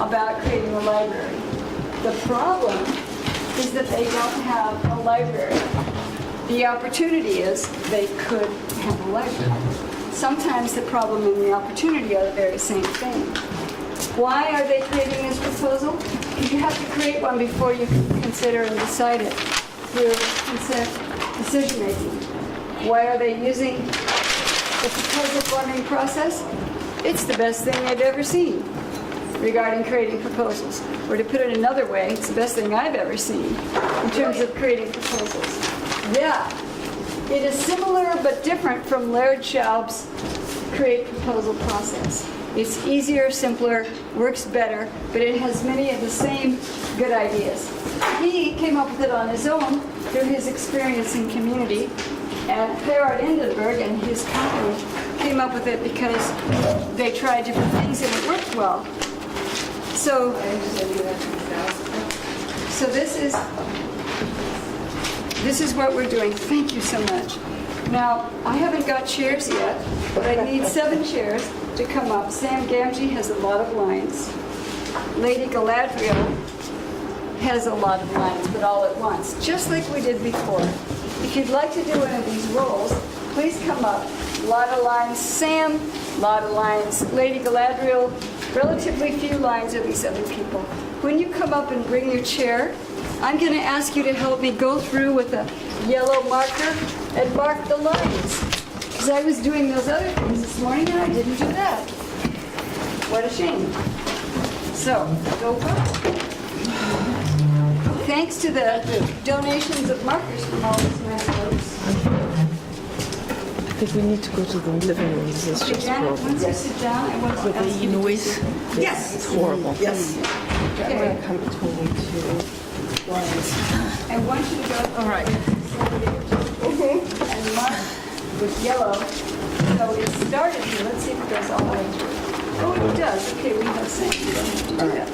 about creating a library. The problem is that they don't have a library. The opportunity is they could have a library. Sometimes the problem and the opportunity are the very same thing. Why are they creating this proposal? Because you have to create one before you can consider and decide it through decision making. Why are they using the proposal forming process? It's the best thing I've ever seen regarding creating proposals. Or to put it another way, it's the best thing I've ever seen in terms of creating proposals. Yeah, it is similar but different from Laird Schaub's create proposal process. It's easier, simpler, works better, but it has many of the same good ideas. He came up with it on his own through his experience in community, and Gerard Hindenburg and his company came up with it because they tried different things and it worked well. So this is what we're doing. Thank you so much. Now, I haven't got chairs yet, but I need 7 chairs to come up. Sam Gamgee has a lot of lines. Lady Galadriel has a lot of lines, but all at once, just like we did before. If you'd like to do one of these roles, please come up. A lot of lines. Sam, a lot of lines. Lady Galadriel, relatively few lines of these other people. When you come up and bring your chair, I'm going to ask you to help me go through with a yellow marker and mark the lines. Because I was doing those other things this morning and I didn't do that. What a shame. So, go well. Thanks to the donations of markers from all these nice folks. I think we need to go to the living room. This is just Janet, horrible. once you sit down, I want to ask The you to noise. Yes. It's horrible. Yes. I'm going to come between you two lines. I want you to go All right. and mark with yellow. So it started here. Let's see if it goes all the way through. Oh, it does. Okay, we have sand. You don't have to do that.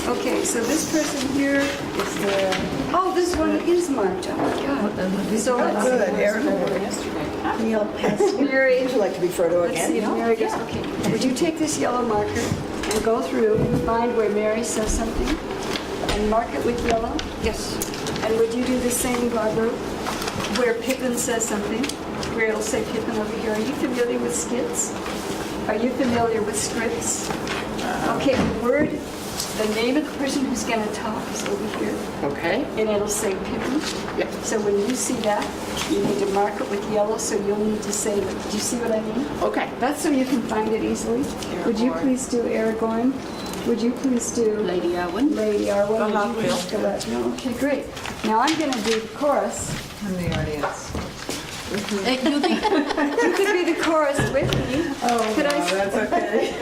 Okay, so this person here is the... Oh, this one is marked. Oh, my God. So let's see. Good, Erin. Neil, Mary, would you like to be Frodo let's see again? if Mary goes. Okay, would you take this yellow marker and go through and find where Mary says something and mark it with yellow? Yes. And would you do the same, Barbara, where Pippin says something, where it'll say Pippin over here? Are you familiar with skits? Are you familiar with scripts? Okay, the word, the name of the person who's going to talk is over here, Okay. and it'll say Pippin. Yep. So when you see that, you need to mark it with yellow, so you'll need to say, do you see what I mean? Okay. That's so you can find it easily. Would you please do Aragorn? Would you please do Lady Arwen. Lady Arwen? Would you please go back? No? Okay, great. Now I'm going to do the chorus. I'm the audience. You could be the chorus with me. Oh, Could I? no, that's okay.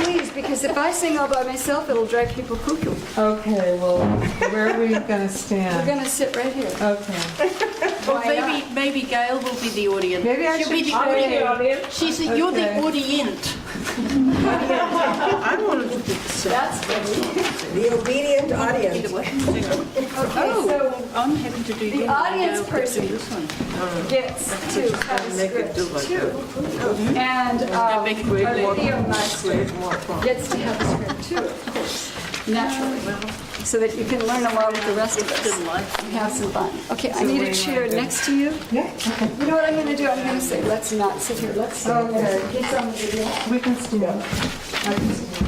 Please, because if I sing all by myself, it'll drive people cuckoo. Okay, well, where are we going to We're stand? going to sit right here. Okay. Well, Why not? maybe Gail will be the audience. Maybe I She'll be should the say- audience. You're the Okay. audience. I wanted to do the same. That's funny. The obedient audience. Okay, so I'm happy to do the that. audience person gets to have a script too. And our make it way more video master gets to have a script too, of course, naturally. So that you can learn along with the rest of us and have some fun. Okay, I need a chair next to you. Yeah, okay. You know what I'm going to do? I'm going to say, let's not sit here. Let's sit Okay. It's on the video. We can stand. I can stand.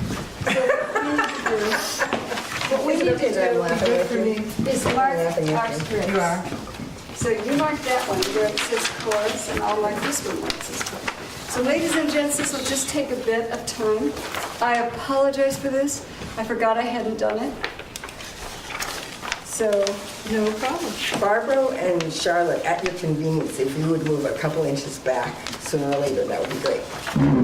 What we need to Good for me. do is mark our scripts. You are. So you mark that one where it says chorus, and I'll mark this one where it says chorus. So ladies and gents, this will just take a bit of time. I apologize for this. I forgot I hadn't done it. So, no problem. Barbara and Charlotte, at your convenience, if you would move a couple inches back sooner or later, that would be great.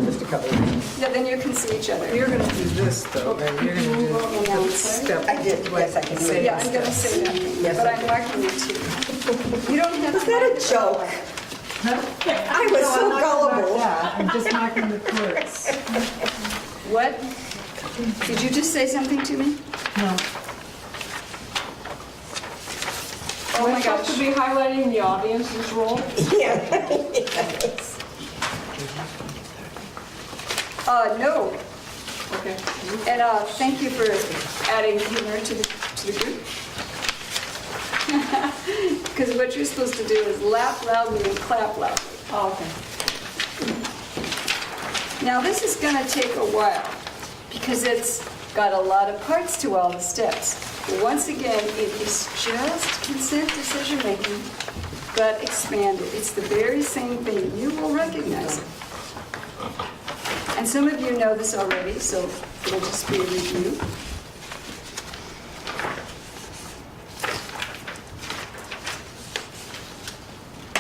Just a couple inches. Yeah, then you can see each other. You're going to do this, though, right? You're going to do the step. I did, yes, I can do it. Yeah, I'm going to say that, Yes, but I I'm marking it too. You don't have Was to. that a joke? I was so gullible. Yeah, I'm just marking the chords. What? Did you just say something to me? No. Oh my gosh. To be highlighting the audience's role. Yeah. Yes. No. Okay. And thank you for adding humor to the group. Because what you're supposed to do is laugh loudly and clap loudly. Oh, okay. Now this is going to take a while because it's got a lot of parts to all the steps. Once again, it is just consent decision making, but expanded. It's the very same thing. You will recognize it. And some of you know this already, so it'll just be a review.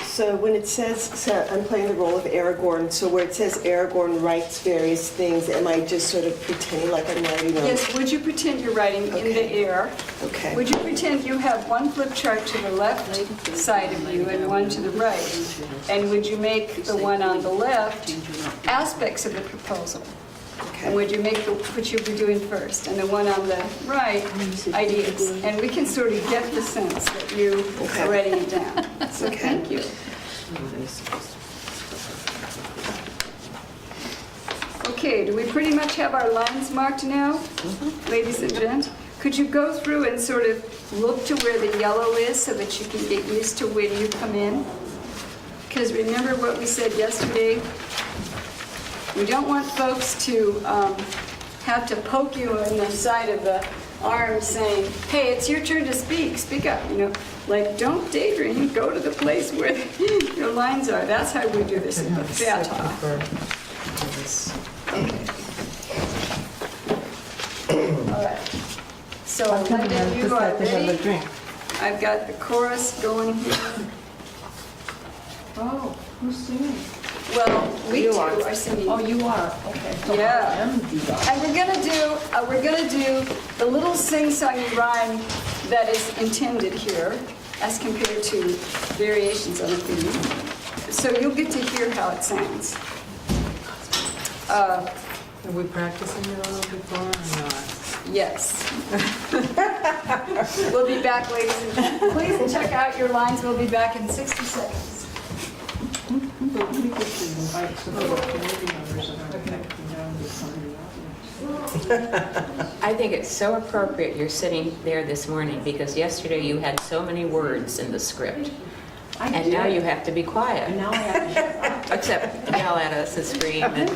So when it says, so I'm playing the role of Aragorn, so where it says Aragorn writes various things, am I just sort of pretending like I'm writing on? Yes, would you pretend you're writing in the air? Okay. Would you pretend you have one flip chart to the left side of you and one to the right? And would you make the one on the left aspects of the proposal? And would you make what you'll be doing first? And the one on the right, ideas. And we can sort of get the sense that you are writing it down. So thank you. Okay, do we pretty much have our lines marked now? Ladies and gents, could you go through and sort of look to where the yellow is so that you can get used to when you come in? Because remember what we said yesterday? We don't want folks to have to poke you in the side of the arm saying, hey, it's your turn to speak, speak up. You know, like, don't daydream, go to the place where your lines are. That's how we do this in the theater. All right. So, Linda, you are ready? I've got the chorus going here. Oh, who's singing? Well, we two are singing. Oh, you are, okay. Yeah. And we're gonna do the little sing-songy rhyme that is intended here as compared to variations on the theme. So you'll get to hear how it sounds. Are we practicing it a little before or not? Yes. We'll be back, ladies and gentlemen. Please check out your lines. We'll be back in 60 seconds. I think it's so appropriate you're sitting there this morning because yesterday you had so many words in the script. And now you have to be quiet. Now I have to. Except yell at us and scream and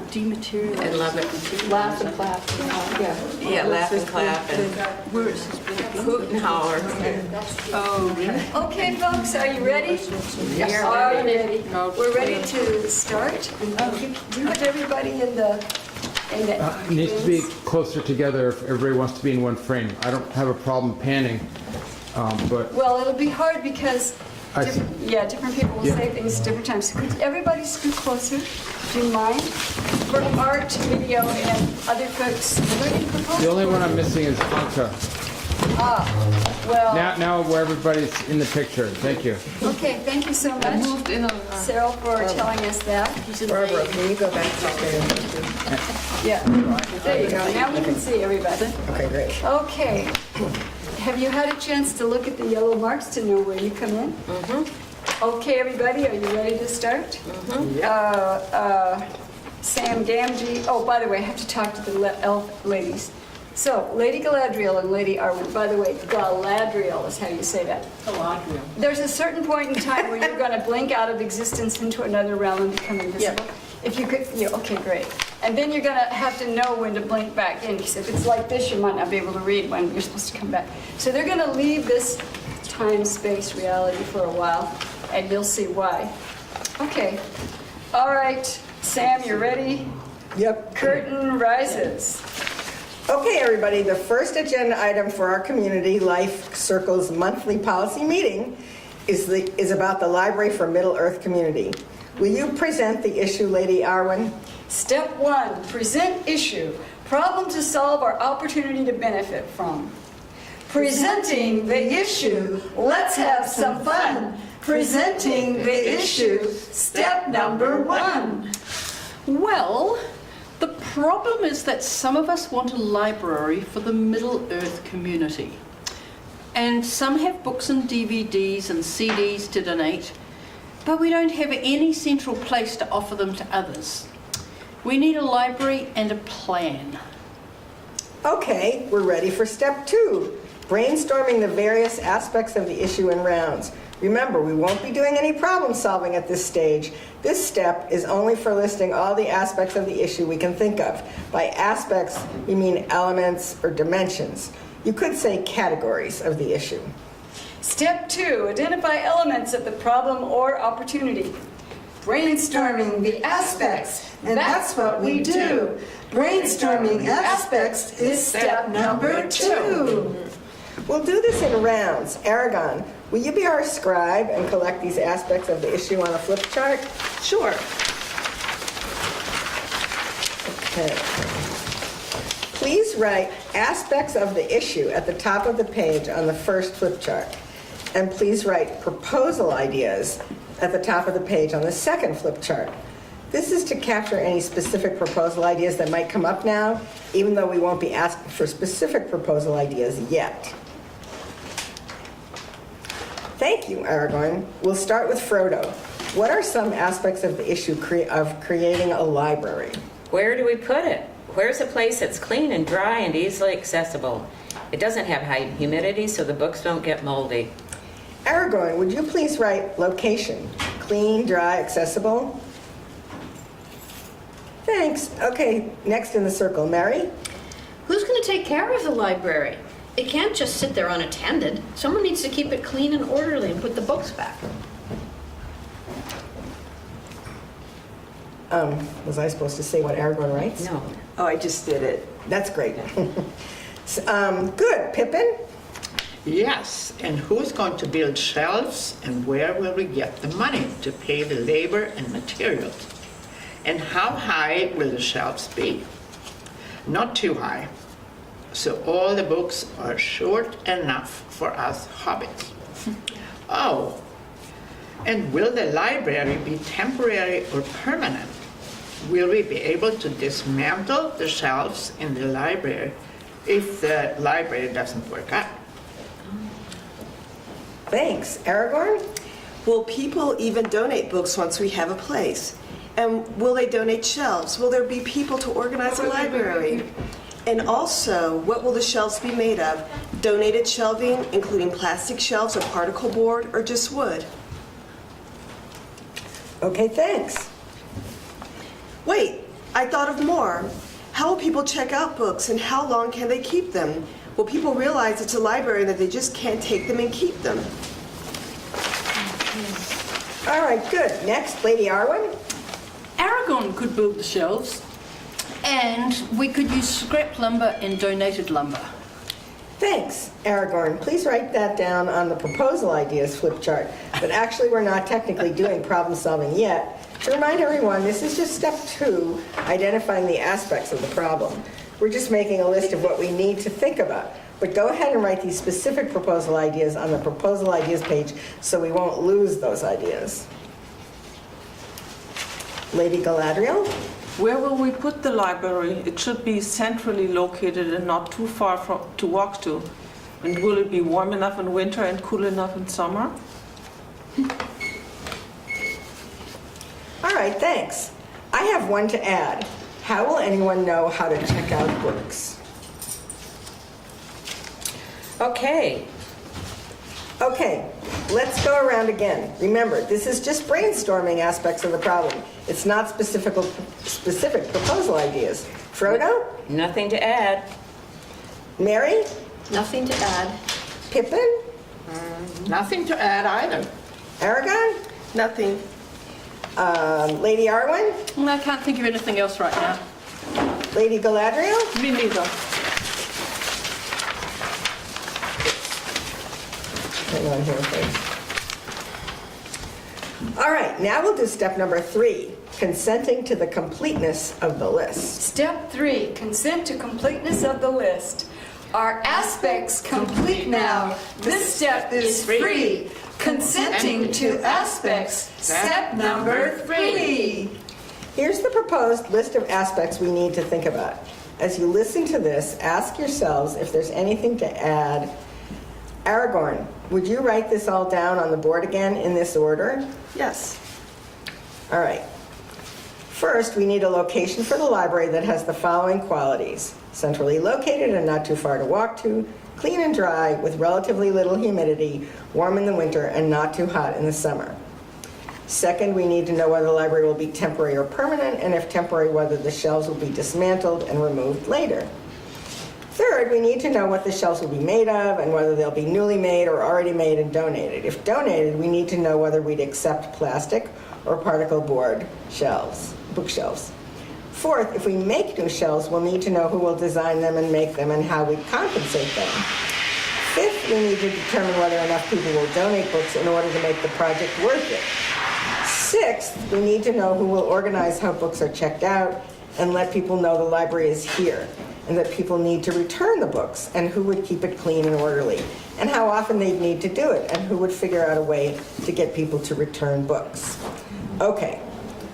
Dematerialize. and love it. Laugh and clap. Yeah, laugh and clap and Where is this? hoot and holler. Okay, folks, are you ready? Yes. Are you ready? We're ready to start. You have everybody in the Needs to be closer together if everybody wants to be in one frame. I don't have a problem panning, but Well, it'll be hard because I see. different people will Yeah. say things different times. So could everybody scoot closer? Do you mind? For art, video, and other folks. The only one I'm missing is Anka. Well, Now where everybody's in the picture. Thank you. okay, thank you so much, Moved in on, Sarah, for telling us that. Barbara, can you go back to there? Yeah, there you go. Now we can see everybody. Okay, great. Okay. Have you had a chance to look at the yellow marks to know where you come in? Okay, everybody, are you ready to start? Sam Gamgee. Oh, by the way, I have to talk to the elf ladies. So, Lady Galadriel and Lady Arwen. By the way, Galadriel is how you say that. Galadriel. There's a certain point in time where you're going to blink out of existence into another realm and become invisible. If you could, okay, great. And then you're going to have to know when to blink back in, because if it's like this, you might not be able to read when you're supposed to come back. So they're going to leave this time-space reality for a while, and you'll see why. Okay. All right, Sam, you're ready? Yep. Curtain rises. Okay, everybody, the first agenda item for our community Life Circle's monthly policy meeting is about the Library for Middle-earth Community. Will you present the issue, Lady Arwen? Step 1, present issue. Problem to solve or opportunity to benefit from. Presenting the issue. Let's have some fun. Presenting the issue. Step number 1. Well, the problem is that some of us want a library for the Middle-earth community. And some have books and DVDs and CDs to donate, but we don't have any central place to offer them to others. We need a library and a plan. Okay, we're ready for step 2, brainstorming the various aspects of the issue in rounds. Remember, we won't be doing any problem solving at this stage. This step is only for listing all the aspects of the issue we can think of. By aspects, we mean elements or dimensions. You could say categories of the issue. Step 2, identify elements of the problem or opportunity. Brainstorming the aspects, and that's what we do. Brainstorming aspects is step number 2. We'll do this in rounds. Aragon, will you be our scribe and collect these aspects of the issue on a flip chart? Sure. Okay. Please write aspects of the issue at the top of the page on the first flip chart. And please write proposal ideas at the top of the page on the second flip chart. This is to capture any specific proposal ideas that might come up now, even though we won't be asking for specific proposal ideas yet. Thank you, Aragorn. We'll start with Frodo. What are some aspects of the issue of creating a library? Where do we put it? Where's a place that's clean and dry and easily accessible? It doesn't have high humidity, so the books don't get moldy. Aragorn, would you please write location? Clean, dry, accessible? Thanks. Okay, next in the circle, Mary? Who's going to take care of the library? It can't just sit there unattended. Someone needs to keep it clean and orderly and put the books back. Was I supposed to say what Aragorn writes? No. Oh, I just did it. That's great. Good. Pippin? Yes, and who's going to build shelves, and where will we get the money to pay the labor and materials? And how high will the shelves be? Not too high, so all the books are short enough for us hobbits. Oh, and will the library be temporary or permanent? Will we be able to dismantle the shelves in the library if the library doesn't work out? Thanks. Aragorn? Will people even donate books once we have a place? And will they donate shelves? Will there be people to organize a library? And also, what will the shelves be made of? Donated shelving, including plastic shelves or particle board, or just wood? Okay, thanks. Wait, I thought of more. How will people check out books, and how long can they keep them? Will people realize it's a library and that they just can't take them and keep them? All right, good. Next, Lady Arwen? Aragon could build the shelves, and we could use scrap lumber and donated lumber. Thanks, Aragorn. Please write that down on the proposal ideas flip chart. But actually, we're not technically doing problem solving yet. To remind everyone, this is just step 2, identifying the aspects of the problem. We're just making a list of what we need to think about. But go ahead and write these specific proposal ideas on the proposal ideas page so we won't lose those ideas. Lady Galadriel? Where will we put the library? It should be centrally located and not too far to walk to. And will it be warm enough in winter and cool enough in summer? All right, thanks. I have one to add. How will anyone know how to check out books? Okay. Okay, let's go around again. Remember, this is just brainstorming aspects of the problem. It's not specific proposal ideas. Frodo? Nothing to add. Mary? Nothing to add. Pippin? Nothing to add either. Aragon? Nothing. Lady Arwen? I can't think of anything else right now. Lady Galadriel? Me neither. Hang on here, please. All right, now we'll do step number 3, consenting to the completeness of the list. Step 3, consent to completeness of the list. Are aspects complete now? This step is free. Consenting to aspects, step number 3. Here's the proposed list of aspects we need to think about. As you listen to this, ask yourselves if there's anything to add. Aragorn, would you write this all down on the board again in this order? Yes. All right. First, we need a location for the library that has the following qualities: centrally located and not too far to walk to, clean and dry with relatively little humidity, warm in the winter and not too hot in the summer. Second, we need to know whether the library will be temporary or permanent, and if temporary, whether the shelves will be dismantled and removed later. Third, we need to know what the shelves will be made of and whether they'll be newly made or already made and donated. If donated, we need to know whether we'd accept plastic or particle board shelves, bookshelves. Fourth, if we make new shelves, we'll need to know who will design them and make them and how we compensate them. Fifth, we need to determine whether enough people will donate books in order to make the project worth it. Sixth, we need to know who will organize how books are checked out and let people know the library is here, and that people need to return the books, and who would keep it clean and orderly, and how often they'd need to do it, and who would figure out a way to get people to return books. Okay,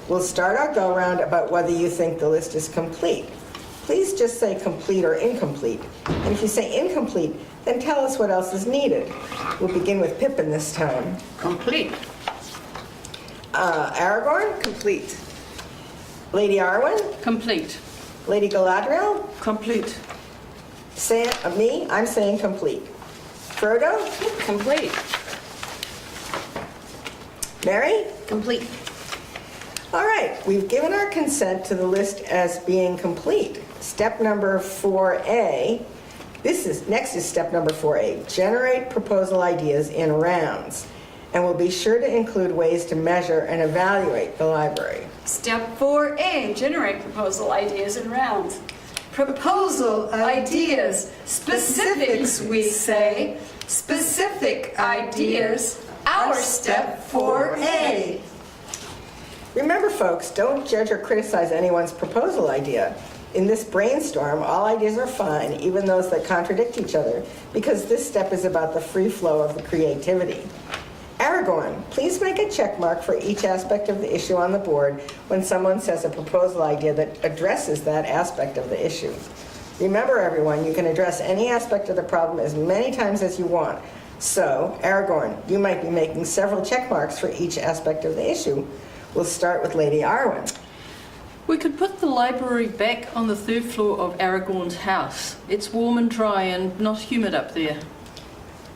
we'll start our go-round about whether you think the list is complete. Please just say complete or incomplete. And if you say incomplete, then tell us what else is needed. We'll begin with Pippin this time. Complete. Aragorn? Complete. Lady Arwen? Complete. Lady Galadriel? Complete. I'm saying complete. Frodo? Complete. Mary? Complete. All right, we've given our consent to the list as being complete. Step number 4A, next is step number 4A, generate proposal ideas in rounds. And we'll be sure to include ways to measure and evaluate the library. Step 4A, generate proposal ideas in rounds. Proposal ideas, specifics we say, specific ideas, our step 4A. Remember folks, don't judge or criticize anyone's proposal idea. In this brainstorm, all ideas are fine, even those that contradict each other, because this step is about the free flow of the creativity. Aragorn, please make a check mark for each aspect of the issue on the board when someone says a proposal idea that addresses that aspect of the issue. Remember everyone, you can address any aspect of the problem as many times as you want. So, Aragorn, you might be making several check marks for each aspect of the issue. We'll start with Lady Arwen. We could put the library back on the 3rd floor of Aragorn's house. It's warm and dry and not humid up there.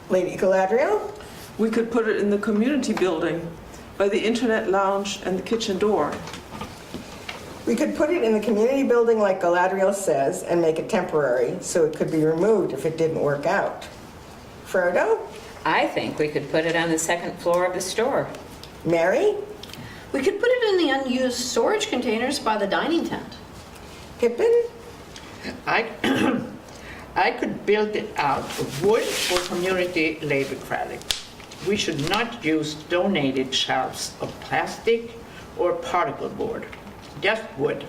Lady Galadriel? We could put it in the community building by the internet lounge and the kitchen door. We could put it in the community building like Galadriel says and make it temporary so it could be removed if it didn't work out. Frodo? I think we could put it on the 2nd floor of the store. Mary? We could put it in the unused storage containers by the dining tent. Pippin? I could build it out of wood for community labor credit. We should not use donated shelves of plastic or particle board, just wood.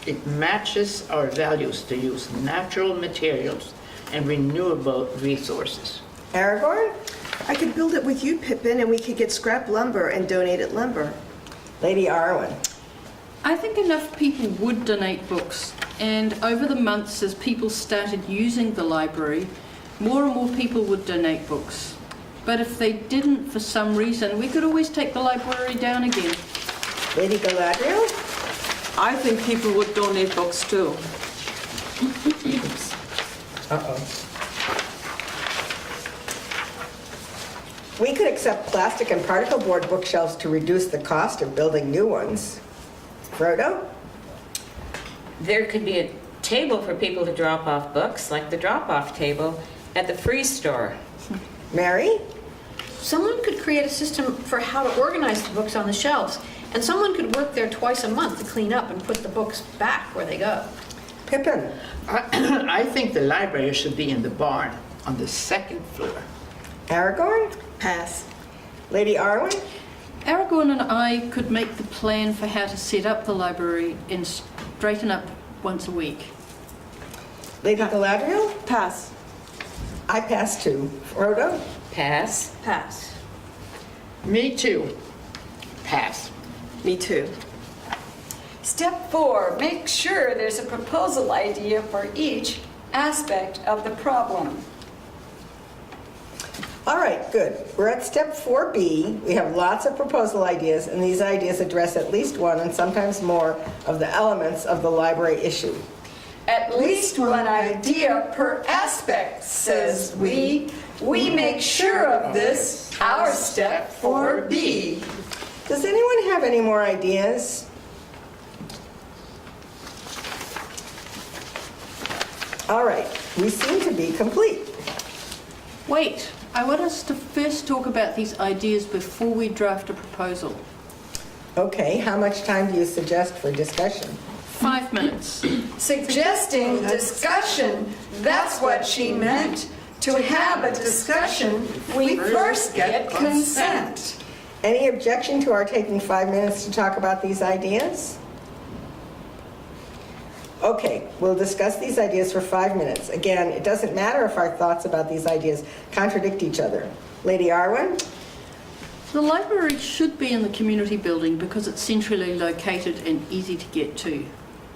It matches our values to use natural materials and renewable resources. Aragorn? I could build it with you, Pippin, and we could get scrap lumber and donate it lumber. Lady Arwen? I think enough people would donate books, and over the months as people started using the library, more and more people would donate books. But if they didn't for some reason, we could always take the library down again. Lady Galadriel? I think people would donate books too. Uh-oh. We could accept plastic and particle board bookshelves to reduce the cost of building new ones. Frodo? There could be a table for people to drop off books, like the drop-off table at the free store. Mary? Someone could create a system for how to organize the books on the shelves, and someone could work there twice a month to clean up and put the books back where they go. Pippin? I think the library should be in the barn on the 2nd floor. Aragorn? Pass. Lady Arwen? Aragorn and I could make the plan for how to set up the library and straighten up once a week. Lady Galadriel? Pass. I pass too. Frodo? Pass. Pass. Me too. Pass. Me too. Step 4, make sure there's a proposal idea for each aspect of the problem. All right, good. We're at step 4B. We have lots of proposal ideas, and these ideas address at least one and sometimes more of the elements of the library issue. At least one idea per aspect, says we. We make sure of this, our step 4B. Does anyone have any more ideas? All right, we seem to be complete. Wait, I want us to first talk about these ideas before we draft a proposal. Okay, how much time do you suggest for discussion? 5 minutes. Suggesting discussion, that's what she meant. To have a discussion, we first get consent. Any objection to our taking 5 minutes to talk about these ideas? Okay, we'll discuss these ideas for 5 minutes. Again, it doesn't matter if our thoughts about these ideas contradict each other. Lady Arwen? The library should be in the community building because it's centrally located and easy to get to.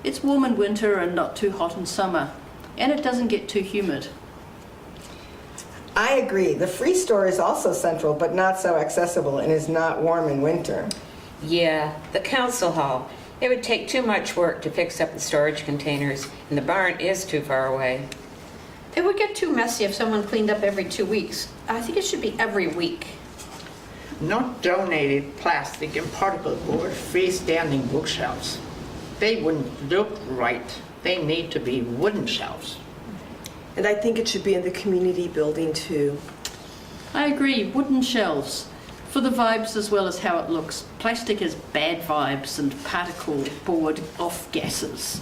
It's warm in winter and not too hot in summer, and it doesn't get too humid. I agree. The free store is also central, but not so accessible and is not warm in winter. Yeah, the council hall. It would take too much work to fix up the storage containers, and the barn is too far away. It would get too messy if someone cleaned up every 2 weeks. I think it should be every week. Not donated plastic and particle board freestanding bookshelves. They wouldn't look right. They need to be wooden shelves. And I think it should be in the community building too. I agree, wooden shelves. For the vibes as well as how it looks. Plastic is bad vibes and particle board off gases.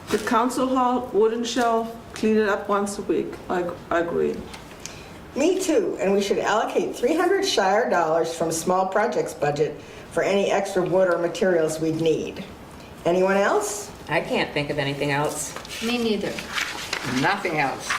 The council hall, wooden shelf, clean it up once a week. I agree. Me too, and we should allocate $300 Shire dollars from small projects budget for any extra wood or materials we'd need. Anyone else? I can't think of anything else. Me neither. Nothing else.